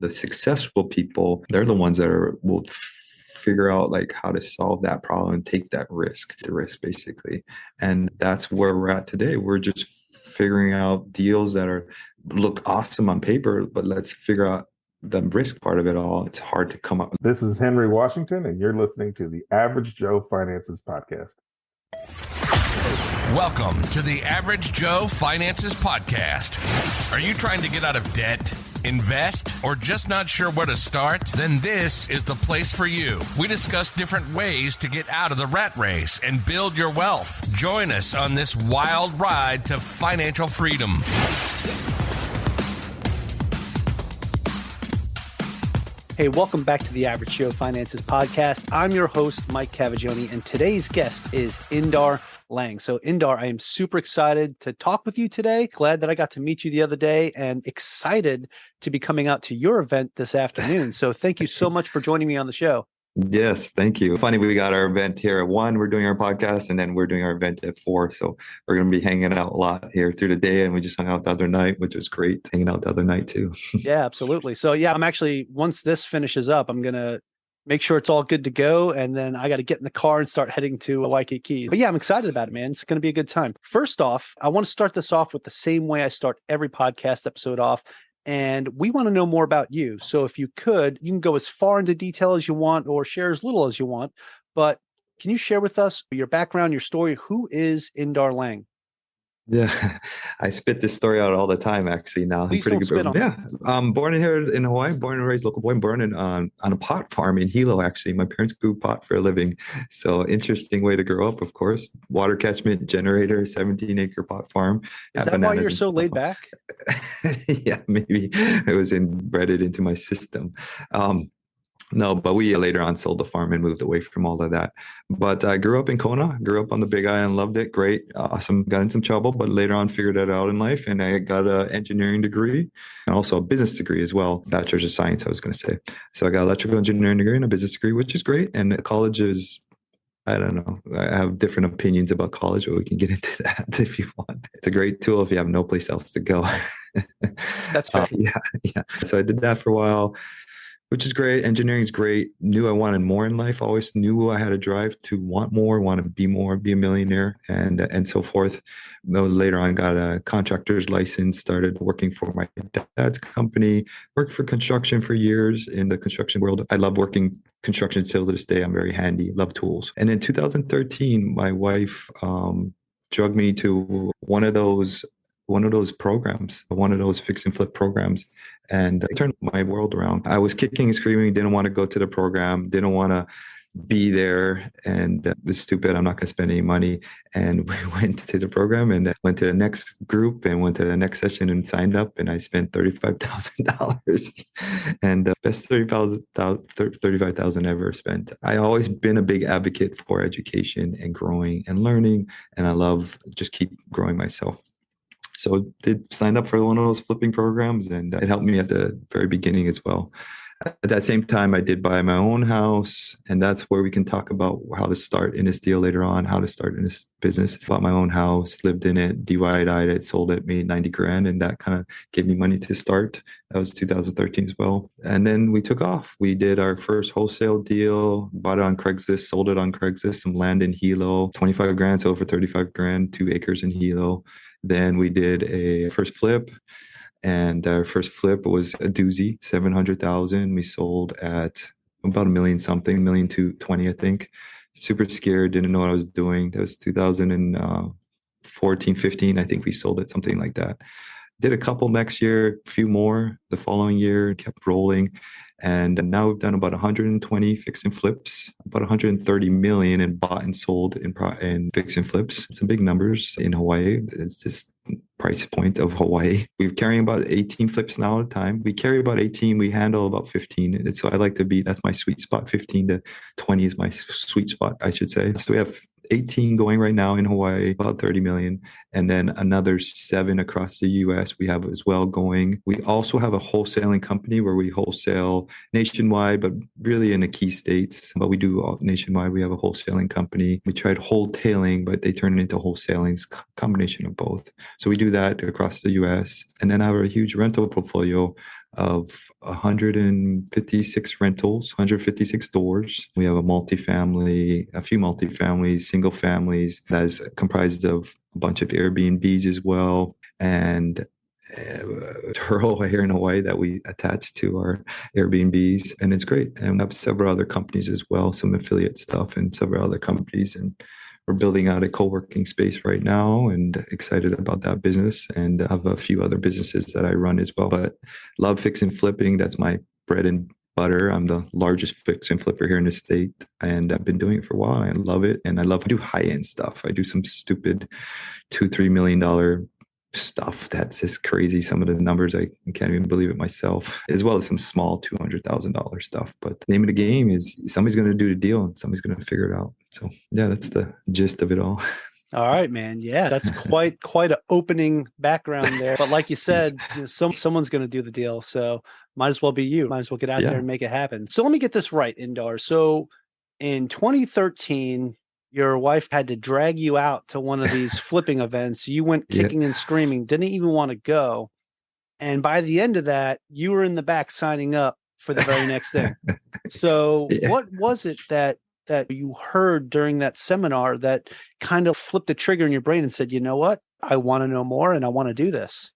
The successful people, they're the ones that will figure out like how to solve that problem and take that risk, the risk basically. And that's where we're at today. We're just figuring out deals that look awesome on paper, but let's figure out the risk part of it all. It's hard to come up. This is Henry Washington, and you're listening to the Average Joe Finances Podcast. Welcome to the Average Joe Finances Podcast. Are you trying to get out of debt, invest, or just not sure where to start? Then this is the place for you. We discuss different ways to get out of the rat race and build your wealth. Join us on this wild ride to financial freedom. Hey, welcome back to the Average Joe Finances Podcast. I'm your host, Mike Cavaggioni, and today's guest is Indar Lange. So Indar, I am super excited to talk with you today. Glad that I got to meet you the other day and excited to be coming out to your event this afternoon. So thank you so much for joining me on the show. Yes, thank you. Funny, we got our event here at 1. We're doing our podcast, and then we're doing our event at 4. So we're going to be hanging out a lot here through the day. And we just hung out the other night, which was great. Hanging out the other night too. Yeah, absolutely. So yeah, I'm actually, once this finishes up, I'm going to make sure it's all good to go. And then I got to get in the car and start heading to Waikiki. But yeah, I'm excited about it, man. It's going to be a good time. First off, I want to start this off with the same way I start every podcast episode off. And we want to know more about you. So if you could, you can go as far into detail as you want or share as little as you want. But can you share with us your background, your story? Who is Indar Lange? Yeah, I spit this story out all the time, actually. Now, Please don't spit on yeah, born in here in Hawaii, born and raised local boy, born on a pot farm in Hilo. Actually, my parents grew pot for a living. So interesting way to grow up, of course. Water catchment generator, 17-acre pot farm. Is that why you're so laid back? Yeah, maybe it was embedded into my system. No, but we later on sold the farm and moved away from all of that. But I grew up in Kona, grew up on the Big Island, loved it. Great. Awesome. Got in some trouble, but later on figured it out in life. And I got an engineering degree and also a business degree as well. Bachelor's of Science, I was going to say. So I got an electrical engineering degree and a business degree, which is great. And college is, I don't know. I have different opinions about college, but we can get into that if you want. It's a great tool if you have no place else to go. That's fair. Yeah. So I did that for a while, which is great. Engineering is great. Knew I wanted more in life. Always knew I had a drive to want more, want to be more, be a millionaire, and so forth. Though later on, got a contractor's license, started working for my dad's company, worked for construction for years in the construction world. I love working construction till this day. I'm very handy, love tools. And in 2013, my wife drugged me to one of those programs, one of those fix and flip programs. And it turned my world around. I was kicking and screaming, didn't want to go to the program, didn't want to be there, and it was stupid. I'm not going to spend any money. And we went to the program and went to the next group and went to the next session and signed up. And I spent $35,000 and best $35,000 ever spent. I always been a big advocate for education and growing and learning. And I love just keep growing myself. So did sign up for one of those flipping programs, and it helped me at the very beginning as well. At that same time, I did buy my own house, and that's where we can talk about how to start in this deal later on, how to start in this business. Bought my own house, lived in it, DIY'd it, sold it, made $90,000, and that kind of gave me money to start. That was 2013 as well. And then we took off. We did our first wholesale deal, bought it on Craigslist, sold it on Craigslist, some land in Hilo, $25,000, so over $35,000, 2 acres in Hilo. Then we did a first flip, and our first flip was a doozy, $700,000. We sold at about $1 million something, $1,220,000, I think. Super scared, didn't know what I was doing. That was 2014, 15. I think we sold it, something like that. Did a couple next year, a few more the following year, kept rolling. And now we've done about 120 fix and flips, about 130 million in bought and sold in fix and flips. Some big numbers in Hawaii. It's just price point of Hawaii. We're carrying about 18 flips now at a time. We carry about 18. We handle about 15. And so I like to be, that's my sweet spot. 15 to 20 is my sweet spot, I should say. So we have 18 going right now in Hawaii, about 30 million. And then another 7 across the US we have as well going. We also have a wholesaling company where we wholesale nationwide, but really in the key states. But we do all nationwide. We have a wholesaling company. We tried wholetailing, but they turned into wholesaling. It's a combination of both. So we do that across the US. And then I have a huge rental portfolio of 156 rentals, 156 doors. We have a few multifamilies, single families that is comprised of a bunch of Airbnbs as well, and Turo here in Hawaii that we attach to our Airbnbs, and it's great. And we have several other companies as well, some affiliate stuff and several other companies, and we're building out a co-working space right now and excited about that business, and I have a few other businesses that I run as well, but love fix and flipping. That's my bread and butter. I'm the largest fix and flipper here in the state, and I've been doing it for a while. I love it. And I do high-end stuff. I do some stupid $2-3 million stuff that's just crazy. Some of the numbers, I can't even believe it myself, as well as some small $200,000 stuff. But the name of the game is somebody's going to do the deal and somebody's going to figure it out. So yeah, that's the gist of it all. All right, man. Yeah, that's quite an opening background there. But like you said, someone's going to do the deal. So might as well be you. Might as well get out there and make it happen. So let me get this right, Indar. So in 2013, your wife had to drag you out to one of these flipping events. You went kicking and screaming, didn't even want to go. And by the end of that, you were in the back signing up for the very next thing. So what was it that you heard during that seminar that kind of flipped the trigger in your brain and said, you know what, I want to know more and I want to do this?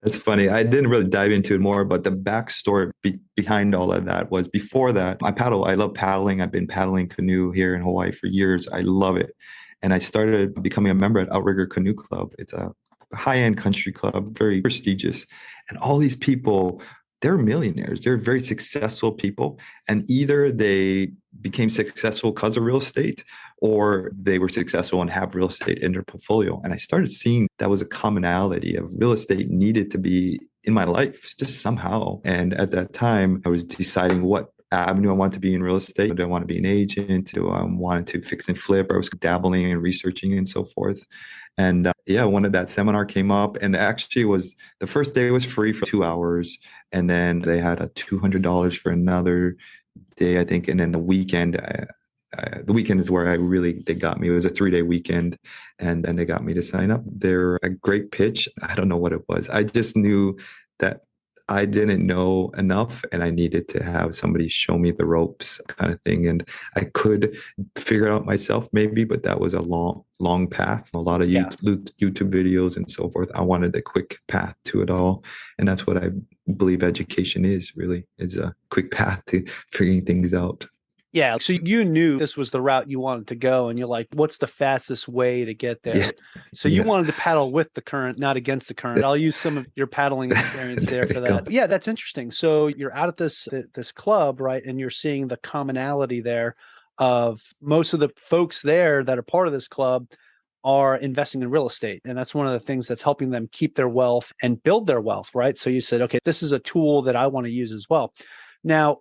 That's funny. I didn't really dive into it more, but the backstory behind all of that was before that, I paddle. I love paddling. I've been paddling canoe here in Hawaii for years. I love it. And I started becoming a member at Outrigger Canoe Club. It's a high-end country club, very prestigious. And all these people, they're millionaires. They're very successful people. And either they became successful because of real estate, or they were successful and have real estate in their portfolio. And I started seeing that was a commonality of real estate needed to be in my life just somehow. And at that time, I was deciding what avenue I want to be in real estate. Do I want to be an agent? Do I want to fix and flip? I was dabbling and researching and so forth. And one of that seminar came up, and actually was the first day was free for 2 hours. And then they had a $200 for another day, I think. And then the weekend is where they got me. It was a 3-day weekend, and then they got me to sign up. They're a great pitch. I don't know what it was. I just knew that I didn't know enough and I needed to have somebody show me the ropes kind of thing. And I could figure it out myself maybe, but that was a long path, a lot of YouTube videos and so forth. I wanted a quick path to it all. And that's what I believe education is a quick path to figuring things out. Yeah. So you knew this was the route you wanted to go, and you're like, what's the fastest way to get there? Yeah. So you wanted to paddle with the current, not against the current. I'll use some of your paddling experience there for that. Go. Yeah, that's interesting. So you're out at this club, right? And you're seeing the commonality there of most of the folks there that are part of this club are investing in real estate. And that's one of the things that's helping them keep their wealth and build their wealth, right? So you said, okay, this is a tool that I want to use as well. Now,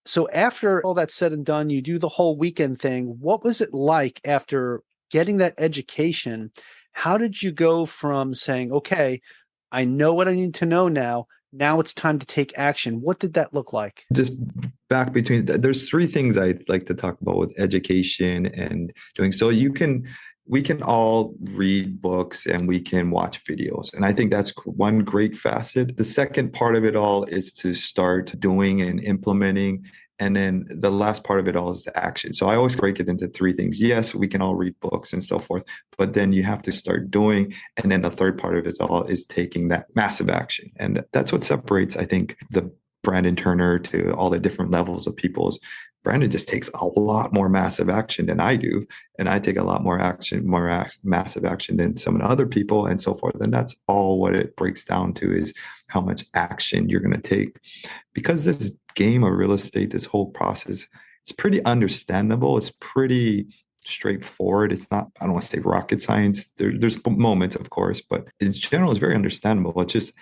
so after all that's said and done, you do the whole weekend thing. What was it like after getting that education? How did you go from saying, okay, I know what I need to know now it's time to take action? What did that look like? Just back between, there's 3 things I'd like to talk about with education and doing. So we can all read books and we can watch videos. And I think that's one great facet. The second part of it all is to start doing and implementing. And then the last part of it all is the action. So I always break it into 3 things. Yes, we can all read books and so forth, but then you have to start doing. And then the third part of it all is taking that massive action. And that's what separates, I think, the Brandon Turner to all the different levels of people's. Brandon just takes a lot more massive action than I do. And I take a lot more massive action than some of the other people and so forth. And that's all what it breaks down to, is how much action you're going to take. Because this game of real estate, this whole process, it's pretty understandable. It's pretty straightforward. It's not, I don't want to say rocket science. There's moments, of course, but in general, it's very understandable. It's just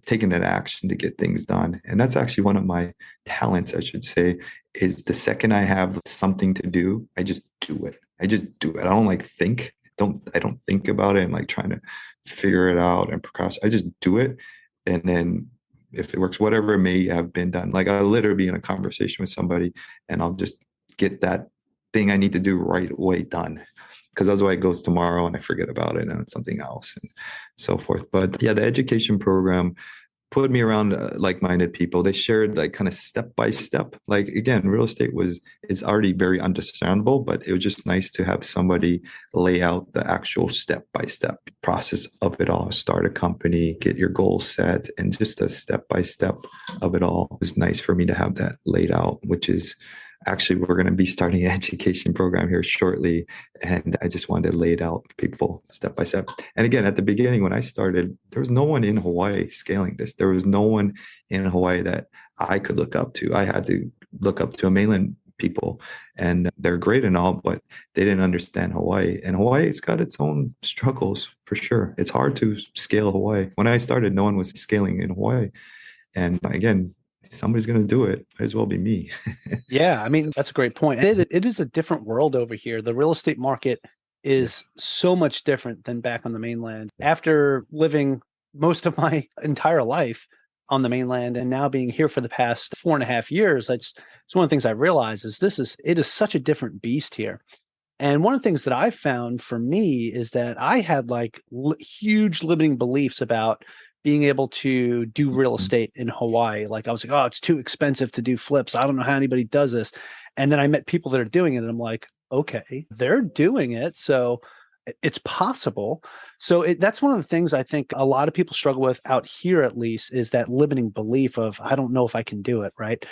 taking that action to get things done. And that's actually one of my talents, I should say, is the second I have something to do, I just do it. I don't think. I don't think about it and like trying to figure it out and procrastinate. I just do it. And then if it works, whatever it may have been done, like I'll literally be in a conversation with somebody and I'll just get that thing I need to do right away done. Because otherwise it goes tomorrow and I forget about it and it's something else and so forth. But yeah, the education program put me around like-minded people. They shared like kind of step by step. Like again, real estate is already very understandable, but it was just nice to have somebody lay out the actual step by step process of it all. Start a company, get your goals set, and just a step by step of it all. It was nice for me to have that laid out, which is actually, we're going to be starting an education program here shortly. And I just wanted to lay it out for people step by step. And again, at the beginning, when I started, there was no one in Hawaii scaling this. There was no one in Hawaii that I could look up to. I had to look up to a mainland people, and they're great and all, but they didn't understand Hawaii. And Hawaii, it's got its own struggles for sure. It's hard to scale Hawaii. When I started, no one was scaling in Hawaii. And again, somebody's going to do it. Might as well be me. Yeah, I mean, that's a great point. It is a different world over here. The real estate market is so much different than back on the mainland. After living most of my entire life on the mainland and now being here for the past 4.5 years, it's one of the things I realize is it is such a different beast here. And one of the things that I found for me is that I had like huge limiting beliefs about being able to do real estate in Hawaii. Like I was like, oh, it's too expensive to do flips. I don't know how anybody does this. And then I met people that are doing it and I'm like, okay, they're doing it. So it's possible. So that's one of the things I think a lot of people struggle with out here, at least, is that limiting belief of, I don't know if I can do it. Right.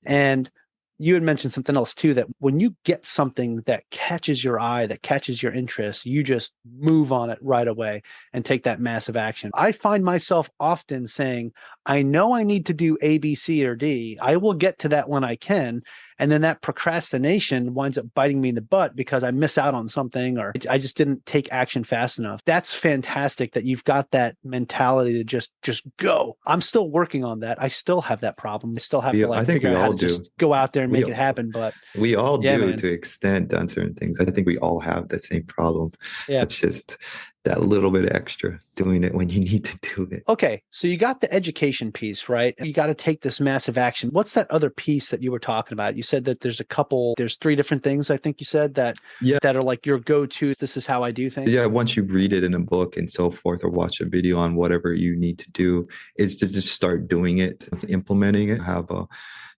And you had mentioned something else too, that when you get something that catches your eye, that catches your interest, you just move on it right away and take that massive action. I find myself often saying, I know I need to do A, B, C, or D. I will get to that when I can. And then that procrastination winds up biting me in the butt because I miss out on something or I just didn't take action fast enough. That's fantastic that you've got that mentality to just go. I'm still working on that. I still have that problem. I still have to figure out how to just go out there and make it happen. But we all do man. To extent on certain things. I think we all have that same problem. Yeah. It's just that little bit extra doing it when you need to do it. Okay. So you got the education piece, right? You got to take this massive action. What's that other piece that you were talking about? You said that there's 3 different things, I think you said that are like your go-to. This is how I do things. Yeah. Once you read it in a book and so forth, or watch a video on whatever you need to do, is to just start doing it, implementing it,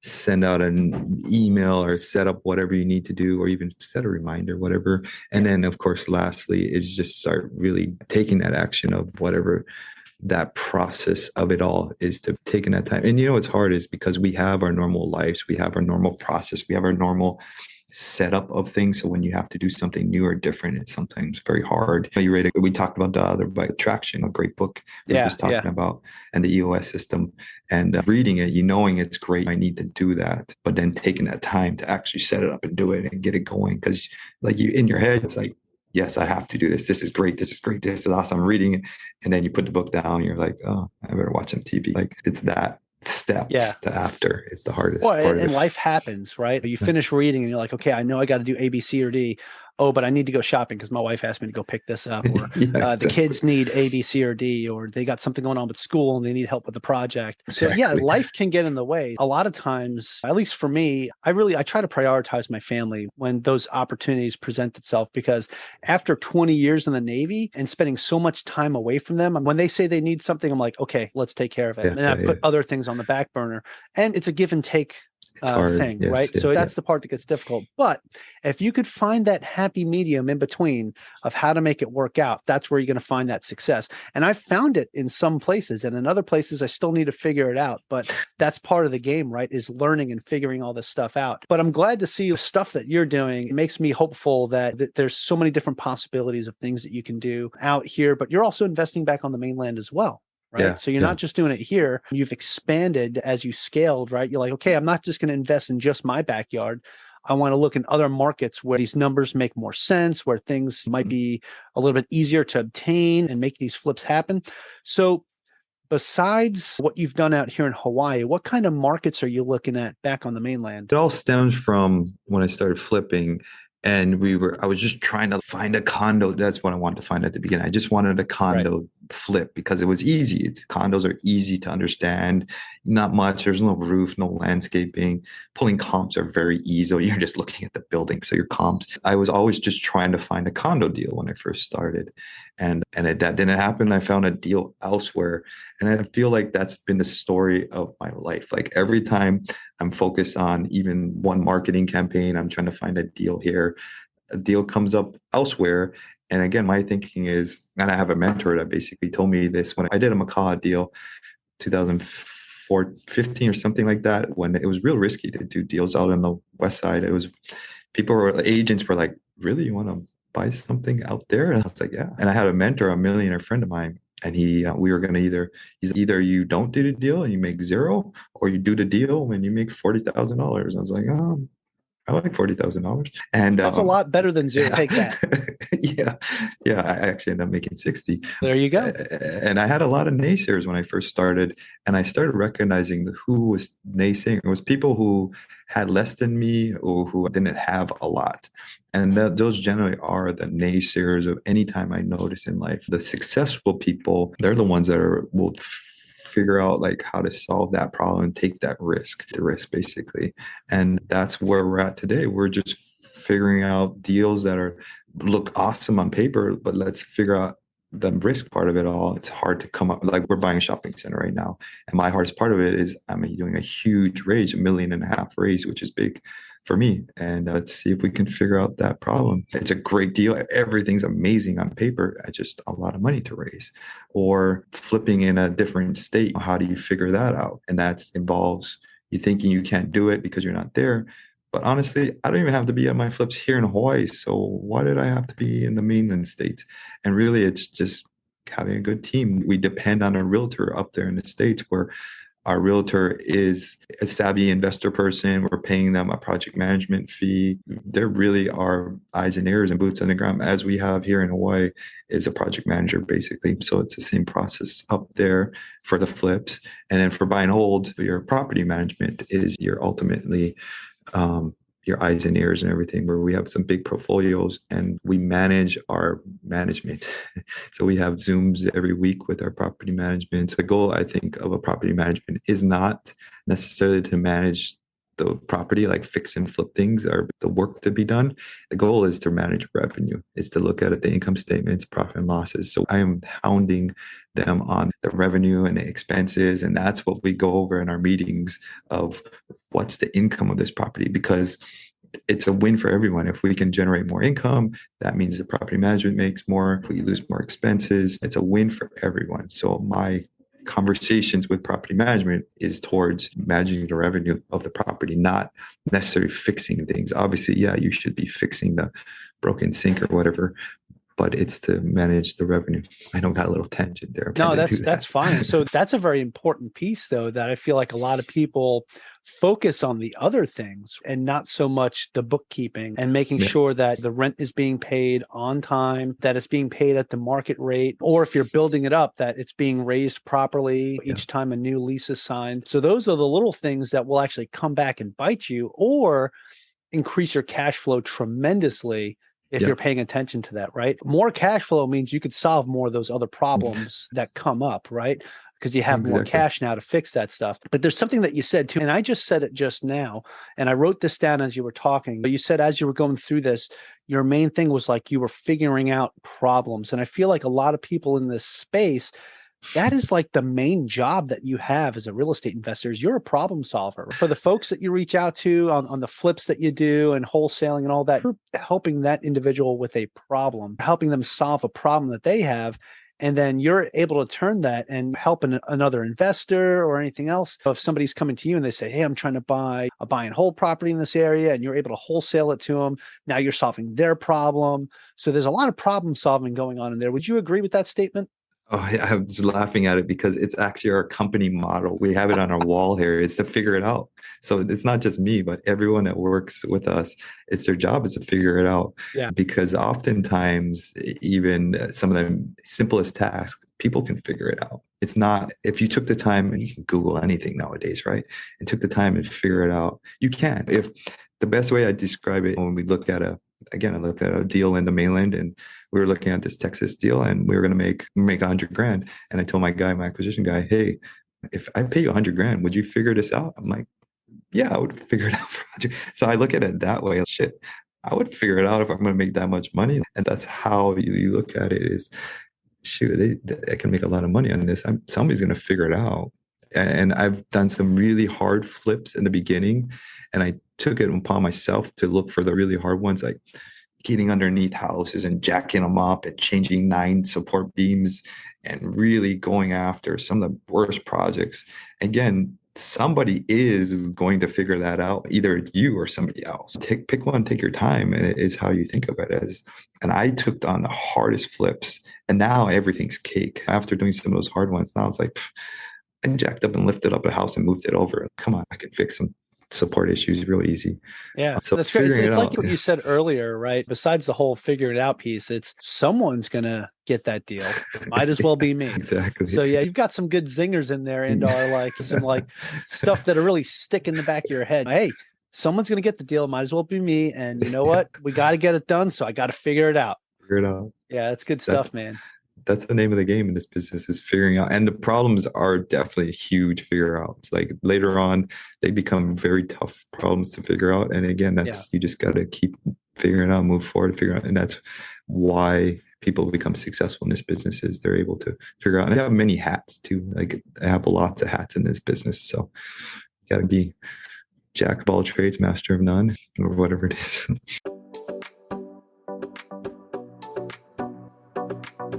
send out an email or set up whatever you need to do, or even set a reminder, whatever. And then of course, lastly is just start really taking that action of whatever that process of it all is, to taking that time. And what's hard is because we have our normal lives, we have our normal process, we have our normal setup of things. So when you have to do something new or different, it's sometimes very hard. We talked about the other by Attraction, a great book we were just talking about, and the EOS system, and reading it, knowing it's great. I need to do that, but then taking that time to actually set it up and do it and get it going. Because like you in your head, it's like, yes, I have to do this. This is great. This is great. This is awesome. I'm reading it. And then you put the book down and you're like, oh, I better watch some TV. Like it's that steps to after. It's the hardest part. And life happens, right? You finish reading and you're like, okay, I know I got to do A, B, C, or D. Oh, but I need to go shopping because my wife asked me to go pick this up, or the kids need A, B, C, or D, or they got something going on with school and they need help with the project. So life can get in the way. A lot of times, at least for me, I try to prioritize my family when those opportunities present itself, because after 20 years in the Navy and spending so much time away from them, when they say they need something, I'm like, okay, let's take care of it. And then I put other things on the back burner, and it's a give and take thing, right? So that's the part that gets difficult. But if you could find that happy medium in between of how to make it work out, that's where you're going to find that success. And I've found it in some places, and in other places, I still need to figure it out. But that's part of the game, right? Is learning and figuring all this stuff out. But I'm glad to see the stuff that you're doing. It makes me hopeful that there's so many different possibilities of things that you can do out here, but you're also investing back on the mainland as well. Right. Yeah, so you're not just doing it here. You've expanded as you scaled, right? You're like, okay, I'm not just going to invest in just my backyard. I want to look in other markets where these numbers make more sense, where things might be a little bit easier to obtain and make these flips happen. So besides what you've done out here in Hawaii, what kind of markets are you looking at back on the mainland? It all stems from when I started flipping. And I was just trying to find a condo. That's what I wanted to find at the beginning. I just wanted a condo flip because it was easy. Condos are easy to understand. Not much. There's no roof, no landscaping. Pulling comps are very easy. You're just looking at the building. So your comps. I was always just trying to find a condo deal when I first started. that didn't happen. I found a deal elsewhere. And I feel like that's been the story of my life. Like every time I'm focused on even one marketing campaign, I'm trying to find a deal here, a deal comes up elsewhere. And again, my thinking is, and I have a mentor that basically told me this when I did a Macaw deal, 2015 or something like that, when it was real risky to do deals out on the West Side. It was agents were like, really, you want to buy something out there? And I was like, yeah. And I had a mentor, a millionaire friend of mine, and we were going to either you don't do the deal and you make zero, or you do the deal and you make $40,000. I was like, oh, I like $40,000, and That's a lot better than zero. Yeah. Take that. yeah. I actually ended up making 60. There you go. And I had a lot of naysayers when I first started, and I started recognizing who was naysaying. It was people who had less than me or who didn't have a lot. And those generally are the naysayers of any time I notice in life. The successful people, they're the ones that will figure out like how to solve that problem and take that risk, the risk basically. And that's where we're at today. We're just figuring out deals that look awesome on paper, but let's figure out the risk part of it all. It's hard to come up. Like we're buying a shopping center right now, and my hardest part of it is I'm doing a huge raise, $1.5 million raise, which is big for me. And let's see if we can figure out that problem. It's a great deal. Everything's amazing on paper. Just a lot of money to raise. Or flipping in a different state. How do you figure that out? And that involves you thinking you can't do it because you're not there. But honestly, I don't even have to be at my flips here in Hawaii. So why did I have to be in the mainland states? And really, it's just having a good team. We depend on a realtor up there in the States, where our realtor is a savvy investor person. We're paying them a project management fee. They're really our eyes and ears and boots on the ground, as we have here in Hawaii, is a project manager, basically. So it's the same process up there for the flips. And then for buy and hold, your property management is your ultimately your eyes and ears and everything, where we have some big portfolios and we manage our management. So we have Zooms every week with our property management. So the goal, I think, of a property management is not necessarily to manage the property, like fix and flip things or the work to be done. The goal is to manage revenue. It's to look at the income statements, profit and losses. So I am hounding them on the revenue and the expenses. And that's what we go over in our meetings of what's the income of this property, because it's a win for everyone. If we can generate more income, that means the property management makes more. If we lose more expenses, it's a win for everyone. So my conversations with property management is towards managing the revenue of the property, not necessarily fixing things. Obviously, yeah, you should be fixing the broken sink or whatever, but it's to manage the revenue. I know I got a little tangent there. No, that's fine. So that's a very important piece, though, that I feel like a lot of people focus on the other things and not so much the bookkeeping and making sure that the rent is being paid on time, that it's being paid at the market rate, or if you're building it up, that it's being raised properly each time a new lease is signed. So those are the little things that will actually come back and bite you or increase your cash flow tremendously if you're paying attention to that, right? More cash flow means you could solve more of those other problems that come up, right? Because you have more cash now to fix that stuff. But there's something that you said too, and I just said it just now, and I wrote this down as you were talking, but you said as you were going through this, your main thing was like you were figuring out problems. And I feel like a lot of people in this space, that is like the main job that you have as a real estate investor, is you're a problem solver. For the folks that you reach out to on the flips that you do and wholesaling and all that, you're helping that individual with a problem, helping them solve a problem that they have. And then you're able to turn that and help another investor or anything else. So if somebody's coming to you and they say, hey, I'm trying to buy a buy and hold property in this area, and you're able to wholesale it to them, now you're solving their problem. So there's a lot of problem solving going on in there. Would you agree with that statement? Oh, yeah, I'm just laughing at it because it's actually our company model. We have it on our wall here. It's to figure it out. So it's not just me, but everyone that works with us, it's their job is to figure it out. Yeah. Because oftentimes, even some of the simplest tasks, people can figure it out. It's not, if you took the time, and you can Google anything nowadays, right? And took the time and figure it out, you can. If the best way I describe it, when we look at I looked at a deal in the mainland, and we were looking at this Texas deal, and we were going to make $100,000. And I told my acquisition guy, hey, if I pay you $100,000, would you figure this out? I'm like, yeah, I would figure it out for $100,000. So I look at it that way. Shit, I would figure it out if I'm going to make that much money. And that's how you look at it is, shoot, I can make a lot of money on this. Somebody's going to figure it out. And I've done some really hard flips in the beginning, and I took it upon myself to look for the really hard ones, like getting underneath houses and jacking them up and changing 9 support beams and really going after some of the worst projects. Again, somebody is going to figure that out, either you or somebody else. Pick one, take your time, and it is how you think of it as. And I took on the hardest flips, and now everything's cake. After doing some of those hard ones, now it's like, I jacked up and lifted up a house and moved it over. Come on, I can fix some support issues real easy. Yeah, so that's great. It's like out, what you said earlier, right? Besides the whole figure it out piece, it's someone's going to get that deal. Might as well be me. Exactly. So yeah, you've got some good zingers in there, Indar, like some like stuff that'll really stick in the back of your head. Hey, someone's going to get the deal. Might as well be me. And you know what? We got to get it done. So I got to figure it out. Figure it out. Yeah, that's good stuff, man. That's the name of the game in this business, is figuring out. And the problems are definitely huge figure outs. Like later on, they become very tough problems to figure out. And again, you just got to keep figuring it out, move forward, figure out. And that's why people become successful in this business, is they're able to figure out. And I have many hats too. Like I have lots of hats in this business. So you got to be jack of all trades, master of none, or whatever it is.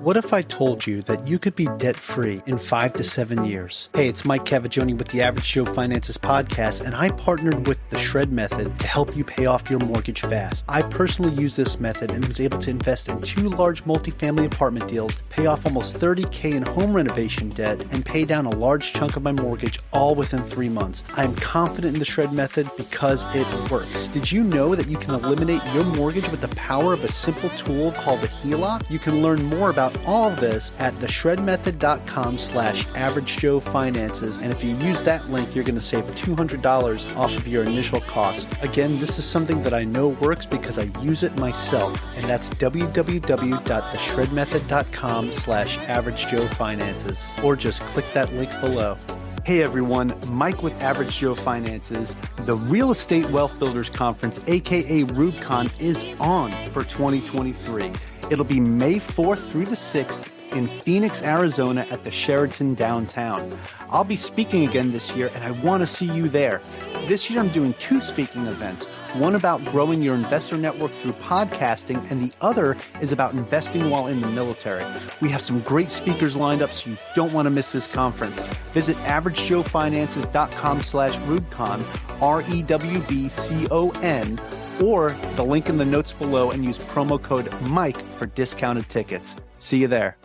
What if I told you that you could be debt-free in 5 to 7 years? Hey, it's Mike Cavaggioni with the Average Joe Finances podcast, and I partnered with the Shred Method to help you pay off your mortgage fast. I personally used this method and was able to invest in 2 large multifamily apartment deals, pay off almost $30,000 in home renovation debt, and pay down a large chunk of my mortgage all within 3 months. I am confident in the Shred Method because it works. Did you know that you can eliminate your mortgage with the power of a simple tool called the HELOC? You can learn more about all of this at theshredmethod.com/averagejoefinances. And if you use that link, you're going to save $200 off of your initial cost. Again, this is something that I know works because I use it myself. And that's www.theshredmethod.com/averagejoefinances. Or just click that link below. Hey everyone, Mike with Average Joe Finances. The Real Estate Wealth Builders Conference, aka RubeCon, is on for 2023. It'll be May 4th through the 6th in Phoenix, Arizona at the Sheraton downtown. I'll be speaking again this year, and I want to see you there. This year I'm doing 2 speaking events, one about growing your investor network through podcasting, and the other is about investing while in the military. We have some great speakers lined up, so you don't want to miss this conference. Visit averagejoefinances.com/RubeCon, REWBCON, or the link in the notes below, and use promo code Mike for discounted tickets. See you there.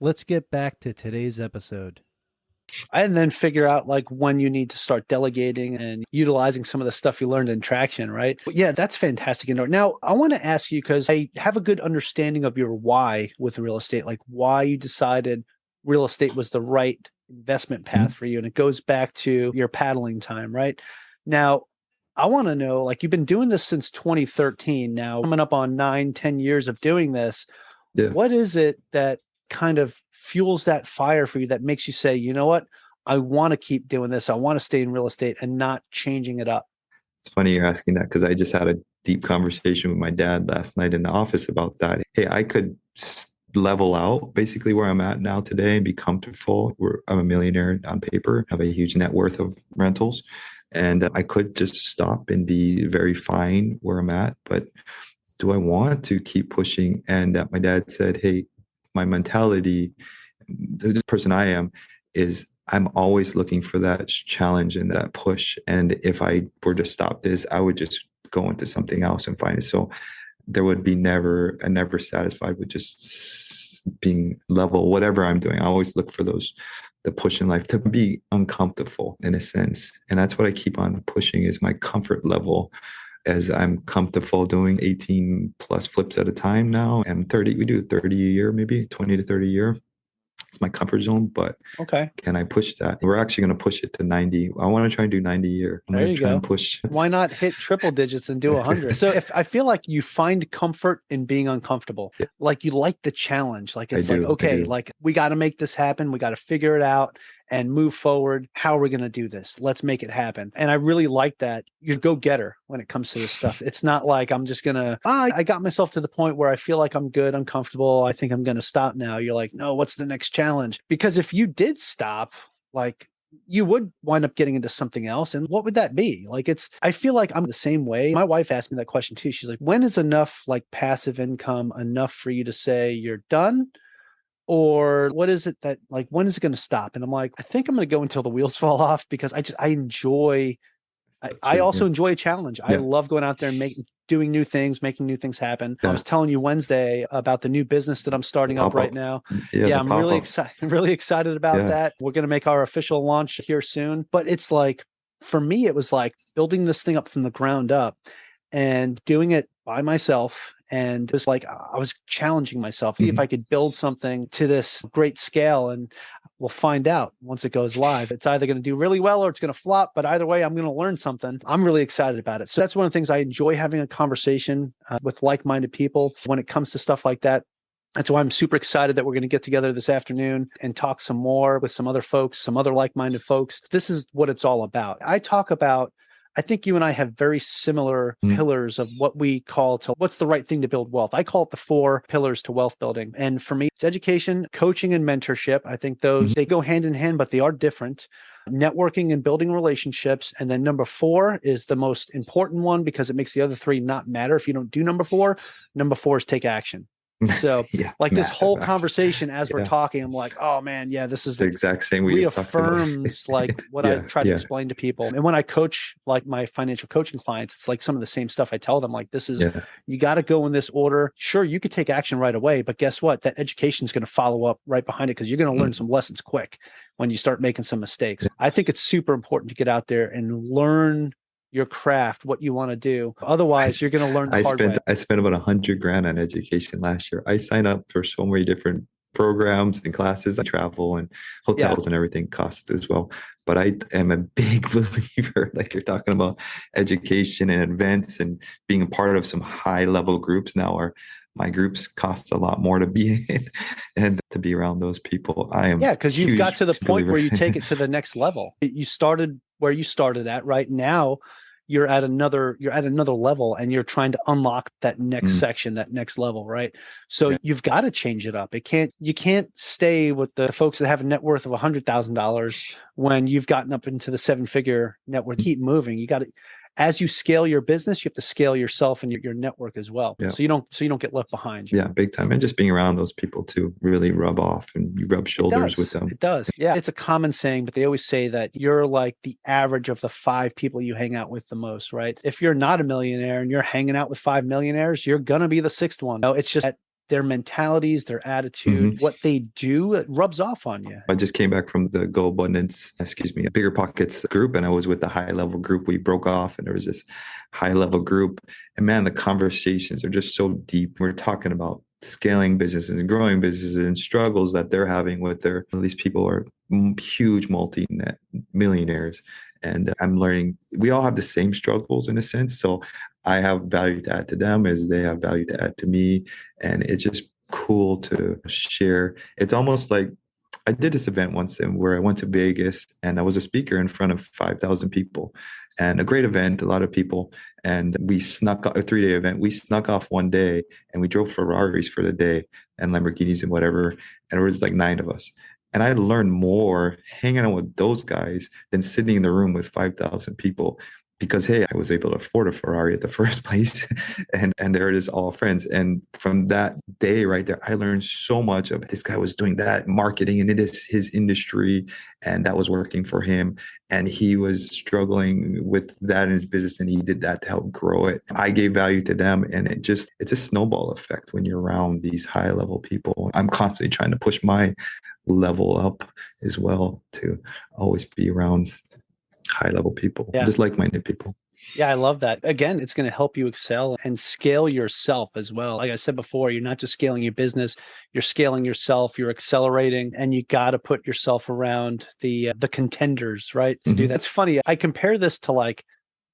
Let's get back to today's episode. And then figure out like when you need to start delegating and utilizing some of the stuff you learned in traction, right? But yeah, that's fantastic. Now, I want to ask you, because I have a good understanding of your why with real estate, like why you decided real estate was the right investment path for you. And it goes back to your paddling time, right? Now, I want to know, like, you've been doing this since 2013 now, coming up on 9-10 years of doing this. Yeah. What is it that kind of fuels that fire for you that makes you say, you know what, I want to keep doing this. I want to stay in real estate and not changing it up? It's funny you're asking that, because I just had a deep conversation with my dad last night in the office about that. Hey, I could level out basically where I'm at now today and be comfortable. I'm a millionaire on paper, have a huge net worth of rentals. And I could just stop and be very fine where I'm at. But do I want to keep pushing? And my dad said, hey, my mentality, the person I am, is I'm always looking for that challenge and that push. And if I were to stop this, I would just go into something else and find it. So there would be never satisfied with just being level, whatever I'm doing. I always look for the push in life to be uncomfortable in a sense. And that's what I keep on pushing, is my comfort level, as I'm comfortable doing 18 plus flips at a time now. And we do 30 a year, maybe 20 to 30 a year. It's my comfort zone, but okay, can I push that? We're actually going to push it to 90. I want to try and do 90 a year. I'm going to try and push. Why not hit triple digits and do 100? So if I feel like you find comfort in being uncomfortable, like you like the challenge, like it's like, okay, like we got to make this happen. We got to figure it out. and move forward. How are we going to do this? Let's make it happen. And I really like that. You're go-getter when it comes to this stuff. It's not like I'm just going to, I got myself to the point where I feel like I'm good, I'm comfortable, I think I'm going to stop now. You're like, no, what's the next challenge? Because if you did stop, like, you would wind up getting into something else. And what would that be? Like, I feel like I'm the same way. My wife asked me that question too. She's like, when is enough like passive income enough for you to say you're done? Or what is it that, like, when is it going to stop? And I'm like, I think I'm going to go until the wheels fall off, because I enjoy, I also enjoy a challenge. I love going out there and doing new things, making new things happen. I was telling you Wednesday about the new business that I'm starting up right now. Yeah, I'm really excited about that. We're going to make our official launch here soon. But it's like, for me, it was like building this thing up from the ground up and doing it by myself. And it was like, I was challenging myself, see if I could build something to this great scale. And we'll find out once it goes live. It's either going to do really well or it's going to flop. But either way, I'm going to learn something. I'm really excited about it. So that's one of the things I enjoy, having a conversation with like-minded people when it comes to stuff like that. That's why I'm super excited that we're going to get together this afternoon and talk some more with some other folks, some other like-minded folks. This is what it's all about. I think you and I have very similar pillars of what we call what's the right thing to build wealth. I call it the 4 pillars to wealth building. And for me, it's education, coaching, and mentorship. I think those, they go hand in hand, but they are different. Networking and building relationships. And then number 4 is the most important one, because it makes the other 3 not matter if you don't do number 4. Number 4 is take action. So this whole conversation as we're talking, I'm like, oh man, this is the exact same way reaffirms like what I try to explain to people. And when I coach like my financial coaching clients, it's like some of the same stuff I tell them, like, this is, you got to go in this order. Sure, you could take action right away, but guess what? That education is going to follow up right behind it, because you're going to learn some lessons quick when you start making some mistakes. I think it's super important to get out there and learn your craft, what you want to do. Otherwise, you're going to learn the hard way. I spent about $100,000 on education last year. I signed up for so many different programs and classes. I travel and hotels and everything costs as well. But I am a big believer, like you're talking about, education and events and being a part of some high level groups now. My groups cost a lot more to be in and to be around those people. I am because you've got to the point where you take it to the next level. You started where you started at. Right now, you're at another level, and you're trying to unlock that next section, that next level, right? So you've got to change it up. You can't stay with the folks that have a net worth of $100,000 when you've gotten up into the 7-figure net worth. Keep moving. You got to, as you scale your business, you have to scale yourself and your network as well. So you don't get left behind. Yeah, big time. And just being around those people to really rub off, and you rub shoulders with them. It does. Yeah. It's a common saying, but they always say that you're like the average of the 5 people you hang out with the most, right? If you're not a millionaire and you're hanging out with 5 millionaires, you're going to be the 6th one. No, it's just that their mentalities, their attitude, what they do, it rubs off on you. I just came back from the Bigger Pockets group, and I was with the high level group. We broke off, and there was this high level group, and man, the conversations are just so deep. We're talking about scaling businesses and growing businesses and struggles that they're having with these people are huge multi-net millionaires. And I'm learning we all have the same struggles in a sense. So I have value to add to them as they have value to add to me. And it's just cool to share. It's almost like I did this event once where I went to Vegas, and I was a speaker in front of 5,000 people, and a great event, a lot of people. And we snuck a 3-day event. We snuck off one day, and we drove Ferraris for the day and Lamborghinis and whatever. And it was like 9 of us. And I learned more hanging out with those guys than sitting in the room with 5,000 people, because, hey, I was able to afford a Ferrari at the first place, and there it is, all friends. And from that day right there, I learned so much of this guy was doing that marketing, and it is his industry, and that was working for him. And he was struggling with that in his business, and he did that to help grow it. I gave value to them, and it's a snowball effect when you're around these high level people. I'm constantly trying to push my level up as well to always be around high level people, just like-minded people. Yeah, I love that. Again, it's going to help you excel and scale yourself as well. Like I said before, you're not just scaling your business, you're scaling yourself, you're accelerating, and you got to put yourself around the contenders, right? To do that. It's funny. I compare this to like,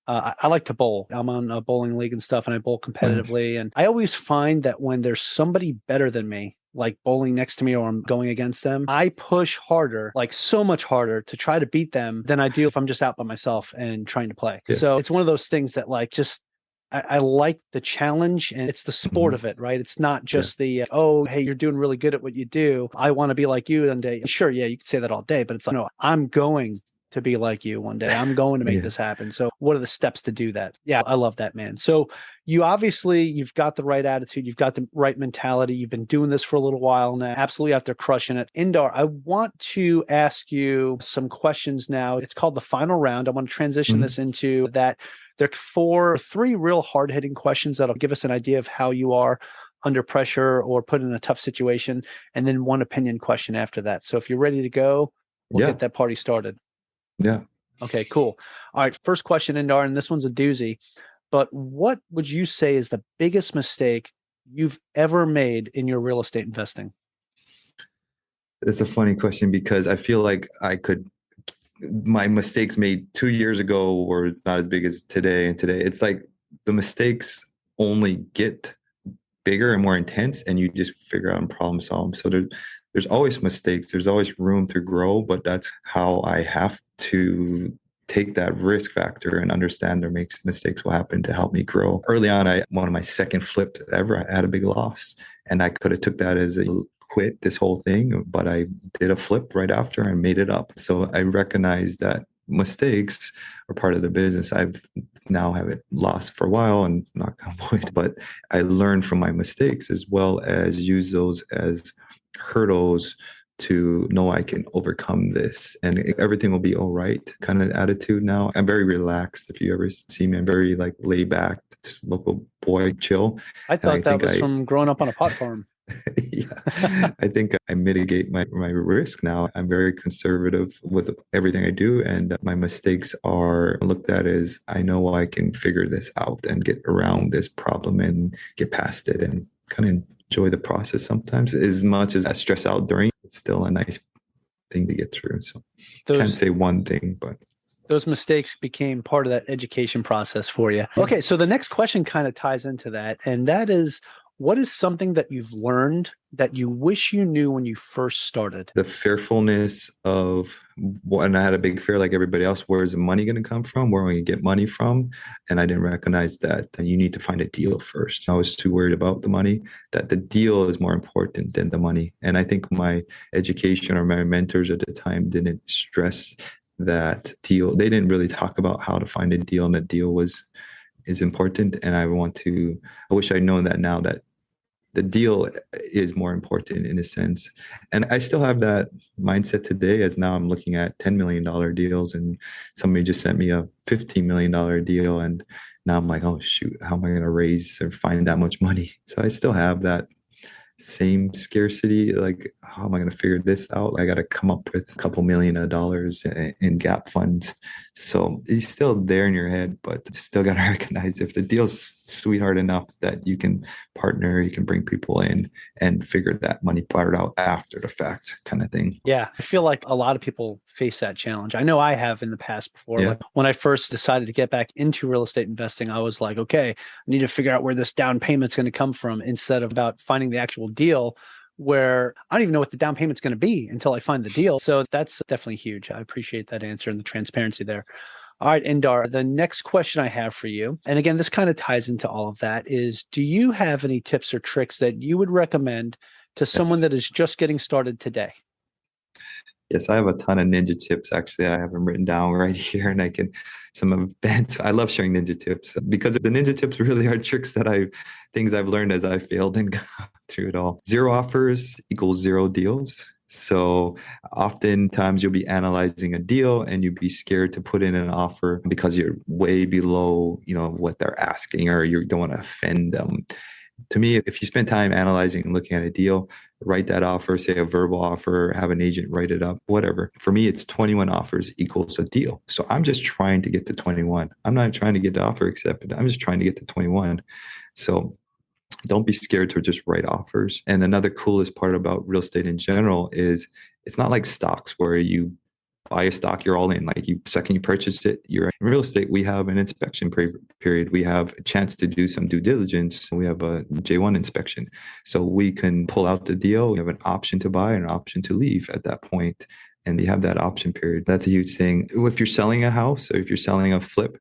I like to bowl. I'm on a bowling league and stuff, and I bowl competitively. Nice. And I always find that when there's somebody better than me, like bowling next to me or I'm going against them, I push harder, like so much harder to try to beat them than I do if I'm just out by myself and trying to play. Yeah. So it's one of those things that like just I like the challenge, and it's the sport of it, right? It's not just the, oh, hey, you're doing really good at what you do. I want to be like you one day. Sure, yeah, you can say that all day, but it's like, no, I'm going to be like you one day. I'm going to make this happen. So what are the steps to do that? Yeah, I love that, man. So you've got the right attitude. You've got the right mentality. You've been doing this for a little while now. Absolutely out there crushing it. Indar, I want to ask you some questions now. It's called the final round. I want to transition this into that. There are three real hard-hitting questions that'll give us an idea of how you are under pressure or put in a tough situation, and then one opinion question after that. So if you're ready to go, we'll get that party started. Yeah. Okay, cool. All right, first question, Indar, and this one's a doozy, but what would you say is the biggest mistake you've ever made in your real estate investing? It's a funny question because I feel like my mistakes made 2 years ago were it's not as big as today. And today it's like the mistakes only get bigger and more intense, and you just figure out and problem solve. So there's always mistakes. There's always room to grow, but that's how I have to take that risk factor and understand there makes mistakes will happen to help me grow. Early on, one of my second flips ever, I had a big loss, and I could have took that as a quit this whole thing, but I did a flip right after and made it up. So I recognize that mistakes are part of the business. I've now have it lost for a while and not wood, but I learned from my mistakes as well as use those as hurdles to know I can overcome this and everything will be all right kind of attitude now. I'm very relaxed. If you ever see me, I'm very like laid back, just local boy, chill. I thought that was from growing up on a pot farm. Yeah, I think I mitigate my risk now. I'm very conservative with everything I do, and my mistakes are looked at as I know I can figure this out and get around this problem and get past it and kind of enjoy the process sometimes. As much as I stress out during, it's still a nice thing to get through. So can't say one thing, but those mistakes became part of that education process for you. Okay, so the next question kind of ties into that, and that is, what is something that you've learned that you wish you knew when you first started? The fearfulness of, and I had a big fear like everybody else, where is the money going to come from? Where am I going to get money from? And I didn't recognize that you need to find a deal first. I was too worried about the money, that the deal is more important than the money. And I think my education or my mentors at the time didn't stress that deal. They didn't really talk about how to find a deal, and the deal is important. And I wish I'd known that now, that the deal is more important in a sense. And I still have that mindset today, as now I'm looking at $10 million deals, and somebody just sent me a $15 million deal. And now I'm like, oh shoot, how am I going to raise or find that much money? So I still have that same scarcity. Like, how am I going to figure this out? I got to come up with a couple $1 million in gap funds. So it's still there in your head, but you still got to recognize if the deal's sweetheart enough that you can partner, you can bring people in and figure that money part out after the fact kind of thing. Yeah. I feel like a lot of people face that challenge. I know I have in the past before. Yeah. Like when I first decided to get back into real estate investing, I was like, okay, I need to figure out where this down payment's going to come from, instead of about finding the actual deal, where I don't even know what the down payment's going to be until I find the deal. So that's definitely huge. I appreciate that answer and the transparency there. All right, Indar, the next question I have for you, and again, this kind of ties into all of that, is do you have any tips or tricks that you would recommend to someone that is just getting started today? Yes, I have a ton of ninja tips. Actually, I have them written down right here, and some of Ben's. I love sharing ninja tips because the ninja tips really are tricks things I've learned as I failed and got through it all. 0 offers equals 0 deals. So oftentimes you'll be analyzing a deal and you'd be scared to put in an offer because you're way below, what they're asking, or you don't want to offend them. To me, if you spend time analyzing and looking at a deal, write that offer, say a verbal offer, have an agent write it up, whatever. For me, it's 21 offers equals a deal. So I'm just trying to get to 21. I'm not trying to get the offer accepted. I'm just trying to get to 21. So don't be scared to just write offers. And another coolest part about real estate in general is it's not like stocks where you buy a stock, you're all in. Like second you purchase it, you're in real estate. We have an inspection period. We have a chance to do some due diligence. We have a J1 inspection. So we can pull out the deal. We have an option to buy and an option to leave at that point. And you have that option period. That's a huge thing. If you're selling a house or if you're selling a flip,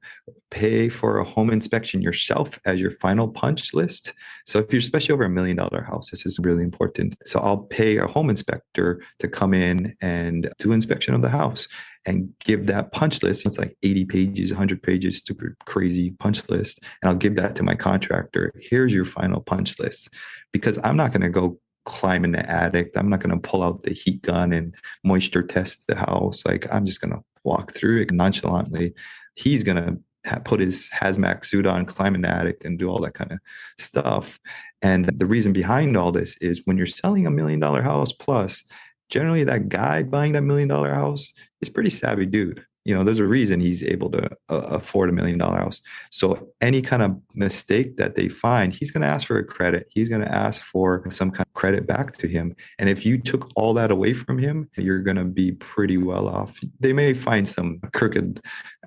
pay for a home inspection yourself as your final punch list. So if you're especially over $1 million house, this is really important. So I'll pay a home inspector to come in and do inspection of the house and give that punch list. It's like 80 pages, 100 pages, super crazy punch list. And I'll give that to my contractor. Here's your final punch list. Because I'm not going to go climb in the attic. I'm not going to pull out the heat gun and moisture test the house. Like I'm just going to walk through it nonchalantly. He's going to put his hazmat suit on, climb in the attic and do all that kind of stuff. And the reason behind all this is when you're selling $1 million house plus, generally that guy buying that $1 million house is pretty savvy dude. There's a reason he's able to afford $1 million house. So any kind of mistake that they find, he's going to ask for a credit. He's going to ask for some kind of credit back to him. And if you took all that away from him, you're going to be pretty well off. They may find some crooked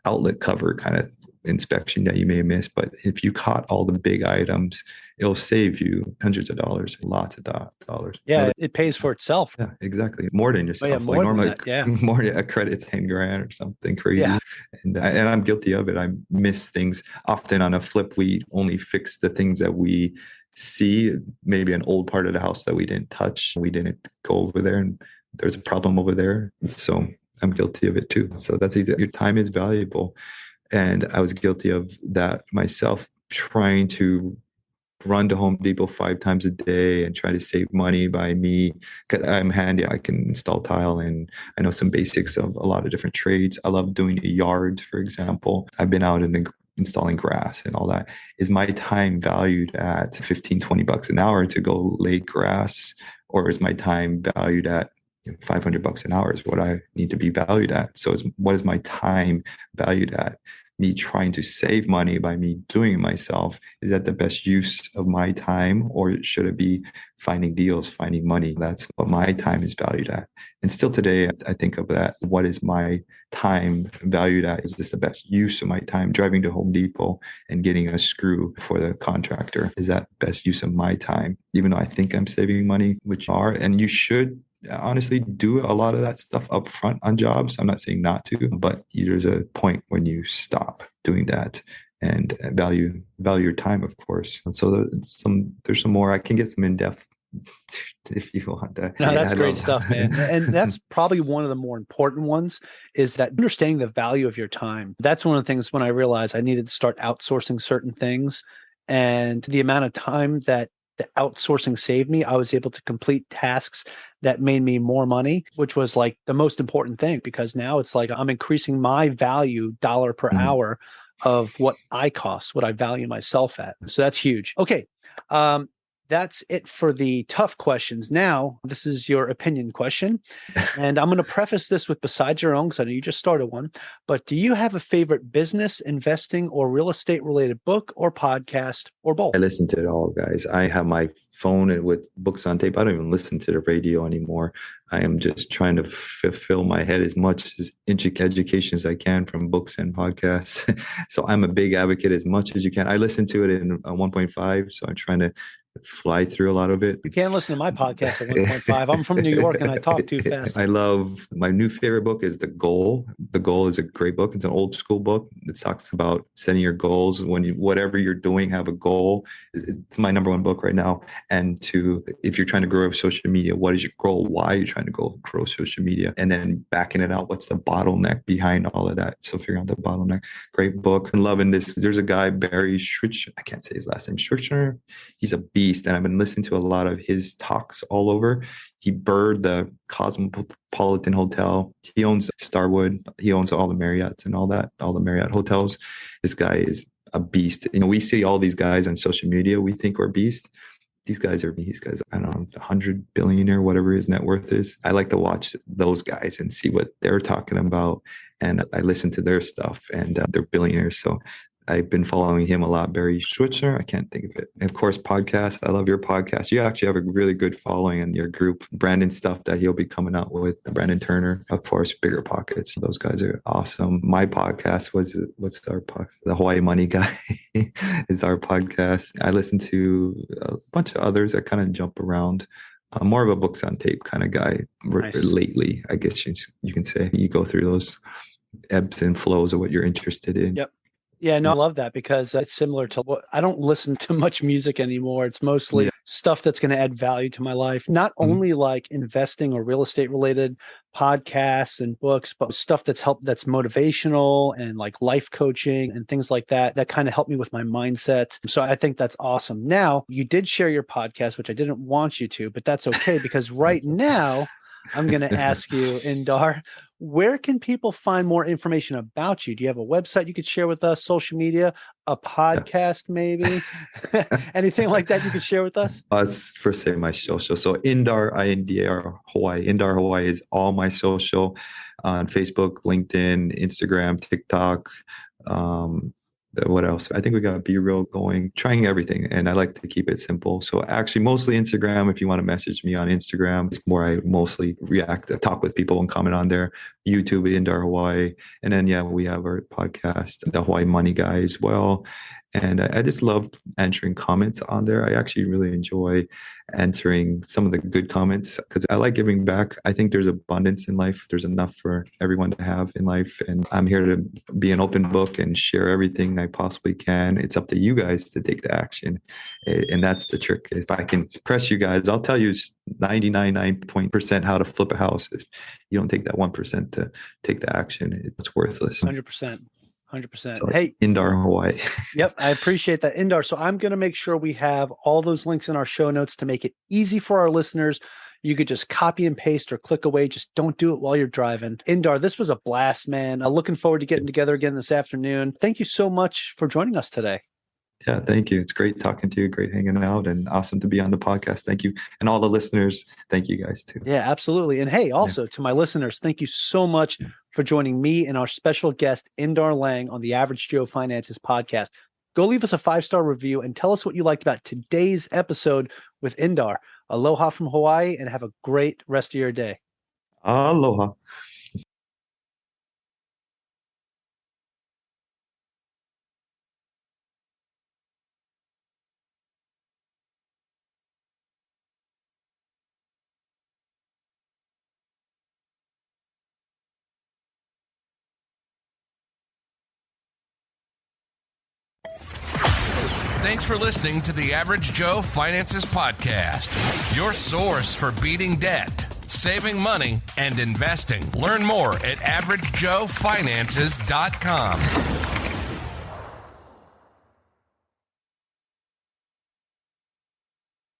outlet cover kind of inspection that you may have missed, but if you caught all the big items, it'll save you hundreds of dollars, lots of dollars. Yeah, it pays for itself. Yeah, exactly. More than yourself. Yeah, more normally, than that, yeah. More a credit's 10 grand or something crazy. Yeah. And I'm guilty of it. I miss things. Often on a flip, we only fix the things that we see, maybe an old part of the house that we didn't touch. We didn't go over there and there's a problem over there. So I'm guilty of it too. So that's your time is valuable. And I was guilty of that myself, trying to run to Home Depot 5 times a day and try to save money by me. Because I'm handy. I can install tile and I know some basics of a lot of different trades. I love doing the yards, for example. I've been out in installing grass and all that. Is my time valued at 15, 20 bucks an hour to go lay grass? Or is my time valued at $500 an hour is what I need to be valued at. So what is my time valued at? Me trying to save money by me doing it myself, is that the best use of my time, or should it be finding deals, finding money? That's what my time is valued at. And still today, I think of that. What is my time valued at? Is this the best use of my time? Driving to Home Depot and getting a screw for the contractor, is that best use of my time? Even though I think I'm saving money, which are, and you should honestly do a lot of that stuff up front on jobs. I'm not saying not to, but there's a point when you stop doing that and value your time, of course. And so there's some more. I can get some in-depth if you want to. No, that's great stuff, man. And that's probably one of the more important ones, is that understanding the value of your time. That's one of the things when I realized I needed to start outsourcing certain things, and the amount of time that the outsourcing saved me, I was able to complete tasks that made me more money, which was like the most important thing, because now it's like I'm increasing my value dollar per hour of what I cost, what I value myself at. So that's huge. Okay. That's it for the tough questions. Now, this is your opinion question. And I'm going to preface this with besides your own, because I know you just started one, but do you have a favorite business, investing, or real estate related book or podcast or both? I listen to it all, guys. I have my phone with books on tape. I don't even listen to the radio anymore. I am just trying to fill my head as much as education as I can from books and podcasts. So I'm a big advocate as much as you can. I listen to it in 1.5. So I'm trying to fly through a lot of it. You can't listen to my podcast at 1.5. I'm from New York and I talk too fast. I love, my new favorite book is The Goal. The Goal is a great book. It's an old school book. It talks about setting your goals. Whatever you're doing, have a goal. It's my number one book right now. And if you're trying to grow social media, what is your goal? Why are you trying to grow social media? And then backing it out, what's the bottleneck behind all of that? So figuring out the bottleneck. Great book. I'm loving this. There's a guy, Barry Schwitzer. I can't say his last name. Schwitzer. He's a beast. And I've been listening to a lot of his talks all over. He birthed the Cosmopolitan Hotel. He owns Starwood. He owns all the Marriotts and all the Marriott hotels. This guy is a beast. We see all these guys on social media. We think we're beast. These guys, I don't know, 100 billionaire, whatever his net worth is. I like to watch those guys and see what they're talking about. And I listen to their stuff, and they're billionaires. So I've been following him a lot. Barry Schweitzer, I can't think of it. And of course, podcast. I love your podcast. You actually have a really good following in your group. Brandon stuff that he'll be coming out with. Brandon Turner, of course, Bigger Pockets. Those guys are awesome. My podcast what's our podcast? The Hawaii Money Guy is our podcast. I listen to a bunch of others. I kind of jump around. I'm more of a books on tape kind of guy. Nice. Lately, I guess you can say. You go through those ebbs and flows of what you're interested in. Yep. Yeah, no, I love that because it's similar to what I don't listen to much music anymore. It's mostly stuff that's going to add value to my life, not only like investing or real estate related podcasts and books, but stuff that's motivational and like life coaching and things like that kind of help me with my mindset. So I think that's awesome. Now, you did share your podcast, which I didn't want you to, but that's okay because right now I'm going to ask you, Indar, where can people find more information about you? Do you have a website you could share with us, social media, a podcast maybe? Anything like that you could share with us? It's for say my social. So Indar, INDAR Hawaii. Indar Hawaii is all my social on Facebook, LinkedIn, Instagram, TikTok. What else? I think we got Be Real going, trying everything. And I like to keep it simple. So actually mostly Instagram, if you want to message me on Instagram, it's more I mostly talk with people and comment on there. YouTube, Indar Hawaii. And then, we have our podcast, The Hawaii Money Guy as well. And I just loved answering comments on there. I actually really enjoy answering some of the good comments because I like giving back. I think there's abundance in life. There's enough for everyone to have in life. And I'm here to be an open book and share everything I possibly can. It's up to you guys to take the action. And that's the trick. If I can press you guys, I'll tell you 99% how to flip a house. If you don't take that 1% to take the action, it's worthless. 100%. 100%. So, hey, Indar Hawaii. Yep, I appreciate that, Indar. So I'm going to make sure we have all those links in our show notes to make it easy for our listeners. You could just copy and paste or click away. Just don't do it while you're driving. Indar, this was a blast, man. I'm looking forward to getting together again this afternoon. Thank you so much for joining us today. Yeah, thank you. It's great talking to you. Great hanging out and awesome to be on the podcast. Thank you. And all the listeners, thank you guys too. Yeah, absolutely. And hey, also to my listeners, thank you so much for joining me and our special guest, Indar Lange, on the Average Joe Finances podcast. Go leave us a 5-star review and tell us what you liked about today's episode with Indar. Aloha from Hawaii and have a great rest of your day. Aloha. Thanks for listening to the Average Joe Finances Podcast, your source for beating debt, saving money, and investing. Learn more at averagejoefinances.com.